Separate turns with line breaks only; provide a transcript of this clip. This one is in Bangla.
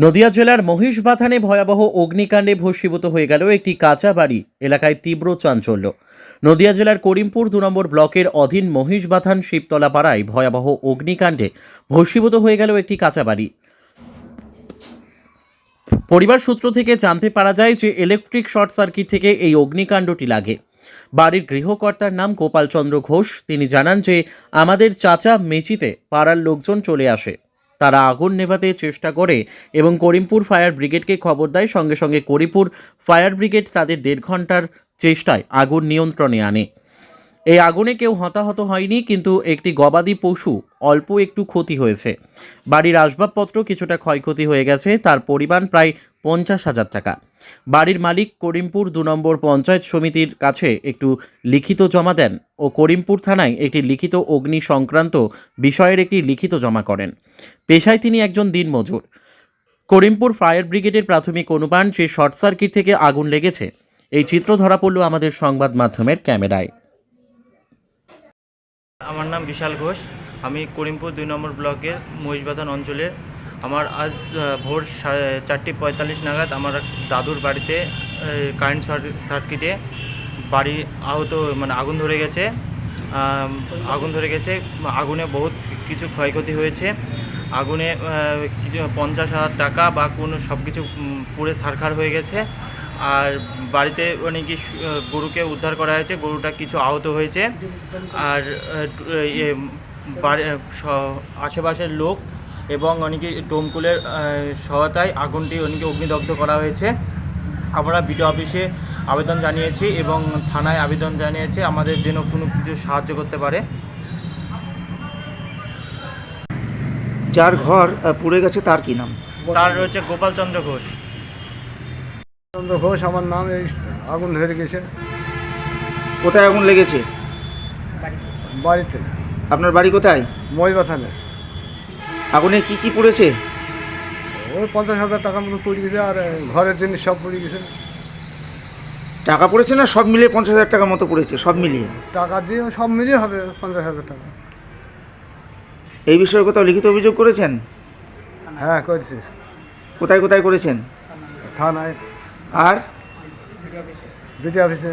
নদিয়া জেলার মহিষবাথানে ভয়াবহ অগ্নিকাণ্ডে ভস্মীভূত হয়ে গেল একটি কাঁচা বাড়ি। এলাকায় তীব্র চাঞ্চল্য। নদিয়া জেলার করিমপুর ২ নম্বর ব্লকের অধীন মহিষবাথান শিবতলা পাড়ায় ভয়াবহ অগ্নিকাণ্ডে ভস্মীভূত হয়ে গেল একটি কাঁচা বাড়ি। পরিবার সূত্র থেকে জানতে পারা যায় যে ইলেকট্রিক শর্ট সার্কিট থেকে এই অগ্নিকাণ্ডটি লাগে। বাড়ির গৃহকর্তার নাম গোপাল চন্দ্র ঘোষ। তিনি জানান যে আমাদের চাচা মেচিতে পাড়ার লোকজন চলে আসে। তারা আগুন নেভাতে চেষ্টা করে এবং করিমপুর ফায়ার ব্রিগেডকে খবর দেয়। সঙ্গে সঙ্গে করিমপুর ফায়ার ব্রিগেড তাদের ১.৫ ঘন্টার চেষ্টায় আগুন নিয়ন্ত্রণে আনে। এই আগুনে কেউ হতাহত হয়নি, কিন্তু একটি গবাদি পশু অল্প একটু ক্ষতি হয়েছে। বাড়ির আসবাবপত্র কিছুটা ক্ষয়ক্ষতি হয়ে গেছে। তার পরিমাণ প্রায় ৫০,০০০ টাকা। বাড়ির মালিক করিমপুর ২ নম্বর পঞ্চায়েত সমিতির কাছে একটু লিখিত জমা দেন ও করিমপুর থানায় একটি লিখিত অগ্নি সংক্রান্ত বিষয়ের একটি লিখিত জমা করেন। পেশায় তিনি একজন দিনমজুর। করিমপুর ফায়ার ব্রিগেডের প্রাথমিক অনুমান যে শর্ট সার্কিট থেকে আগুন লেগেছে। এই চিত্র ধরা পড়ল আমাদের সংবাদ মাধ্যমের ক্যামেরায়।
আমার নাম বিশাল ঘোষ। আমি করিমপুর ২ নম্বর ব্লকের মহিষবাথান অঞ্চলের। আমার আজ ভোর ৪:৪৫ নাগাদ আমার দাদুর বাড়িতে কারেন্ট সার্কিটে বাড়ি আগুন ধরে গেছে। আগুনে বহুত কিছু ক্ষয়ক্ষতি হয়েছে। আগুনে কিছু ৫০,০০০ টাকা বা কোনো সব কিছু পুড়ে ছারখার হয়ে গেছে। আর বাড়িতে অনেক গরুকে উদ্ধার করা হয়েছে, গরুটা কিছু আহত হয়েছে। আর আশেপাশের লোক এবং অনেকে দমকলের সহায়তায় আগুনটি অগ্নিদগ্ধ করা হয়েছে। আমরা বিডিও অফিসে আবেদন জানিয়েছি এবং থানায় আবেদন জানিয়েছি আমাদের যেন কোনো কিছু সাহায্য করতে পারে।
যার ঘর পুড়ে গেছে তার কি নাম?
তার রয়েছে গোপাল চন্দ্র ঘোষ।
চন্দ্র ঘোষ আমার নাম। এই আগুন ধরে গেছে।
কোথায় আগুন লেগেছে?
বাড়িতে।
আপনার বাড়ি কোথায়?
মহিষবাথানে।
আগুনে কি কি পুড়েছে?
ওই ৫০,০০০ টাকার মতো পড়ে গেছে, আর ঘরের জিনিস সব পড়ে গেছে।
টাকা পড়েছে না সব মিলিয়ে ৫০,০০০ টাকার মতো পড়েছে? সব মিলিয়ে
টাকা দিয়ে সব মিলিয়ে হবে ৫০,০০০ টাকা।
এই বিষয়ে কোথাও লিখিত অভিযোগ করেছেন?
হ্যাঁ, করেছি।
কোথায় কোথায় করেছেন?
থানায়
আর
বিডিও অফিসে।